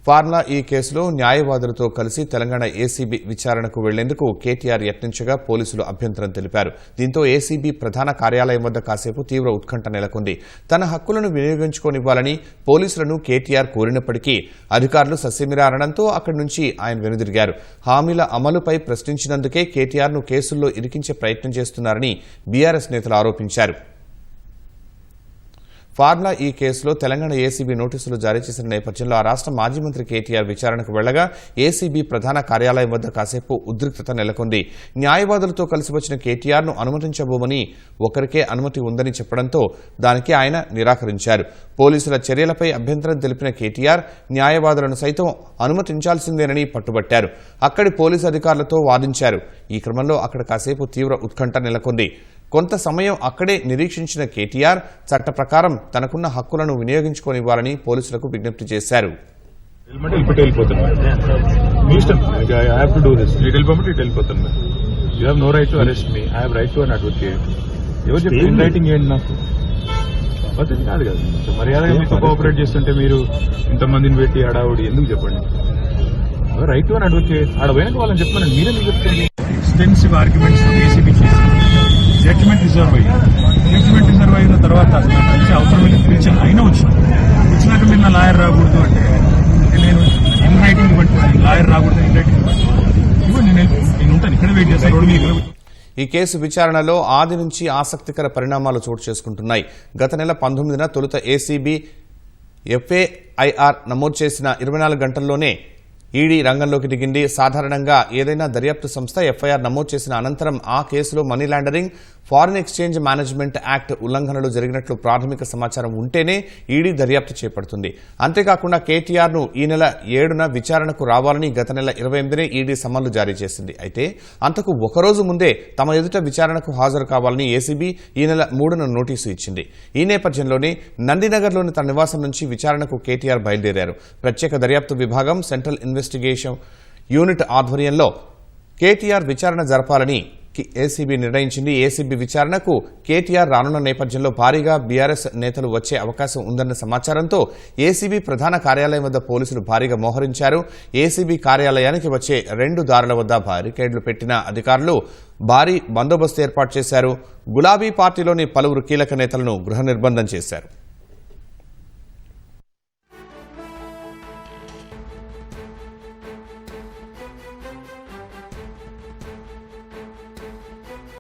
Formula ఈ కేసులో న్యాయవాదులతో కలిసి తెలంగాణ ఏసీబీ విచారణకు వెళ్లేందుకు కేటీఆర్ యత్నించగా పోలీసులు అభ్యంతరం తెలిపారు. దీంతో ఏసీబీ ప్రధాన కార్యాలయం వద్ద కాసేపు తీవ్ర ఉత్కంఠ నెలకొంది. తన హక్కులను వినియోగించుకోనివ్వాలని పోలీసులను కేటీఆర్ కోరినప్పటికీ అధికారులు ససేమిరా అనడంతో అక్కడి నుంచి ఆయన వెనుదిరిగారు. హామీల అమలుపై ప్రశ్నించినందుకే కేటీఆర్ను కేసుల్లో ఇరికించే ప్రయత్నం చేస్తున్నారని బీఆర్ఎస్ నేతలు ఆరోపించారు. ఫార్ములా ఈ కేసులో తెలంగాణ ఏసీబీ నోటీసులు జారీ చేసిన నేపథ్యంలో ఆ రాష్ట్ర మాజీ మంత్రి కేటీఆర్ విచారణకు వెళ్లగా ఏసీబీ ప్రధాన కార్యాలయం వద్ద కాసేపు ఉద్రిక్తత నెలకొంది. న్యాయవాదులతో కలిసి వచ్చిన కేటీఆర్ను అనుమతించబోమని ఒకరికే అనుమతి ఉందని చెప్పడంతో దానికి ఆయన నిరాకరించారు. పోలీసుల చర్యలపై అభ్యంతరం తెలిపిన కేటీఆర్ న్యాయవాదులను సైతం అనుమతించాల్సిందేనని పట్టుబట్టారు. అక్కడి పోలీసు అధికారులతో వాదించారు. ఈ క్రమంలో అక్కడ కాసేపు తీవ్ర ఉత్కంఠ నెలకొంది. కొంత సమయం అక్కడే నిరీక్షించిన కేటీఆర్ చట్ట ప్రకారం తనకున్న హక్కులను వినియోగించుకోనివ్వాలని పోలీసులకు విజ్ఞప్తి చేశారు. కోఆపరేట్ చేస్తుంటే మీరు ఇంతమందిని పెట్టి అడావుడి ఎందుకు చెప్పండి? రైట్ టు అన్ అడ్వకేట్ ఆడ పోయినాక వాళ్ళని చెప్పమని మీరెందుకు చెప్తుంది? ఎక్స్టెన్సివ్ ఆర్గ్యుమెంట్స్ ఏసీబీ చేసి జడ్జిమెంట్ రిజర్వ్ అయిన తర్వాత అవసరం పిలిచిన అయినా వచ్చినాక మీరు నా లాయర్ రాకూడదు అంటే నేను ఇన్ రైటింగ్ ఇవ్వండి, లాయర్ రాకూడదు ఇన్ రైటింగ్ ఇవ్వండి, నేను ఉంటాను ఇక్కడ వెయిట్ చేస్తాను. ఈ కేసు విచారణలో ఆది నుంచి ఆసక్తికర పరిణామాలు చోటు చేసుకుంటున్నాయి. గత నెల 19న తొలుత ఏసీబీ ఎఫ్ఐఆర్ నమోదు చేసిన 24 గంటల్లోనే ఈడీ రంగంలోకి దిగింది. సాధారణంగా ఏదైనా దర్యాప్తు సంస్థ ఎఫ్ఐఆర్ నమోదు చేసిన అనంతరం ఆ కేసులో money laundering, foreign exchange management act ఉల్లంఘనలు జరిగినట్లు ప్రాథమిక సమాచారం ఉంటేనే ఈడీ దర్యాప్తు చేపడుతుంది. అంతేకాకుండా కేటీఆర్ను ఈ నెల 7న విచారణకు రావాలని గత నెల 28నే ఈడీ సమన్లు జారీ చేసింది. అయితే అంతకు ఒకరోజు ముందే తమ ఎదుట విచారణకు హాజరు కావాలని ఏసీబీ ఈ నెల 3న నోటీసు ఇచ్చింది. ఈ నేపథ్యంలోనే నందినగర్లోని తన నివాసం నుంచి విచారణకు కేటీఆర్ బయలుదేరారు. ప్రత్యేక దర్యాప్తు విభాగం, సెంట్రల్ ఇన్వెస్టిగేషన్ యూనిట్ ఆధ్వర్యంలో కేటీఆర్ విచారణ జరపాలని ఏసీబీ నిర్ణయించింది. ఏసీబీ విచారణకు కేటీఆర్ రానున్న నేపథ్యంలో భారీగా బీఆర్ఎస్ నేతలు వచ్చే అవకాశం ఉందన్న సమాచారంతో ఏసీబీ ప్రధాన కార్యాలయం వద్ద పోలీసులు భారీగా మోహరించారు. ఏసీబీ కార్యాలయానికి వచ్చే 2 దారుల వద్ద బారికేడ్లు పెట్టిన అధికారులు భారీ బందోబస్తు ఏర్పాటు చేశారు. గులాబీ పార్టీలోని పలువురు కీలక నేతలను గృహ నిర్బంధం చేశారు.